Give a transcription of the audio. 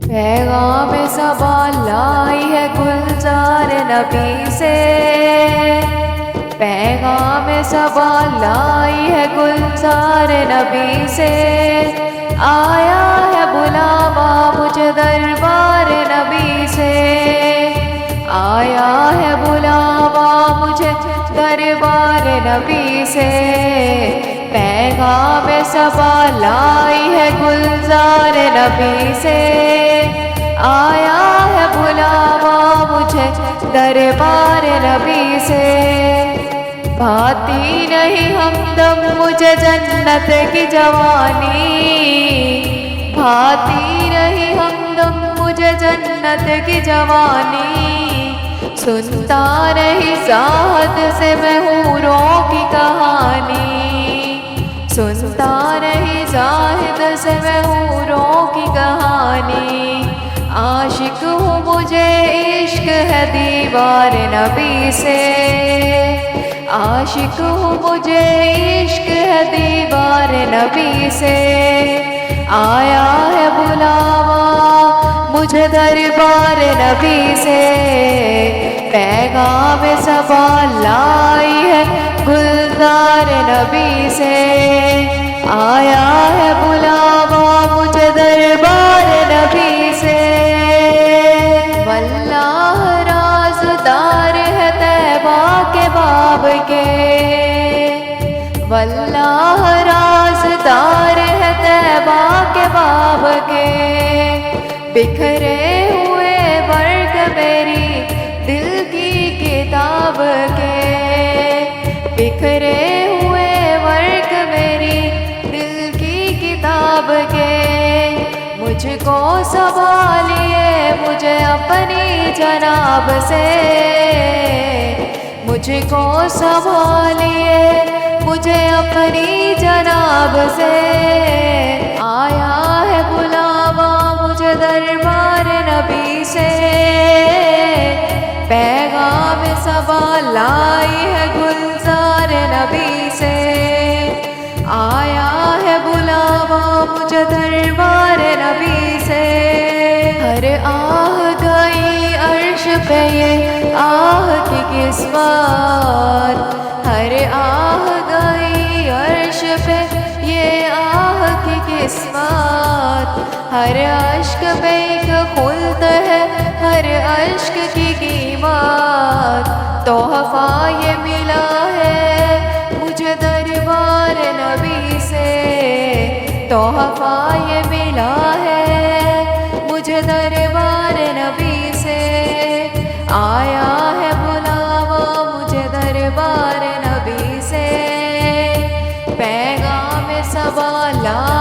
پیغام صبا لائی ہے گلزار نبی سے، پیغام صبا لائی ہے گلزار نبی سے، آیا ہے بلاوا مجھے دربار نبی سے، آیا ہے بلاوا مجھے دربار نبی سے، پیغام صبا لائی ہے گلزار نبی سے، آیا ہے بلاوا مجھے دربار نبی سے، بھاتی نہیں ہمدم مجھے جنت کی جوانی، بھاتی نہیں ہمدم مجھے جنت کی جوانی، سنتا نہیں زاہد سے میں حوروں کی کہانی، سنتا نہیں زاہد سے میں حوروں کی کہانی، عاشق ہوں مجھے عشق ہے دیوار نبی سے، عاشق ہوں مجھے عشق ہے دیوار نبی سے، آیا ہے بلاوا مجھے دربار نبی سے، پیغام صبا لائی ہے گلزار نبی سے، آیا ہے بلاوا مجھے دربار نبی سے، واللہ رازدار ہے طیبہ کے باب کے، واللہ رازدار ہے طیبہ کے باب کے، بکھرے ہوئے برگ میری دل کی کتاب کے، بکھرے ہوئے ورق میری دل کی کتاب کے، مجھ کو سنبھالیے مجھے اپنی جناب سے، مجھ کو سنبھالیے مجھے اپنی جناب سے، آیا ہے بلاوا مجھے دربار نبی سے، پیغام صبا لائی ہے گلزار نبی سے، آیا ہے بلاوا مجھے دربار نبی سے، ہر آہ گئی عرش پہ یہ آہ کی قسمت، ہر آہ گئی عرش پہ یہ آہ کی قسمت، ہر اشک پہ ایک خلد ہے ہر اشک کی قیمت، تحفہ یہ ملا ہے مجھے دربار نبی سے، تحفہ یہ ملا ہے مجھے دربار نبی سے، آیا ہے بلاوا مجھے دربار نبی سے، پیغام صبا لائی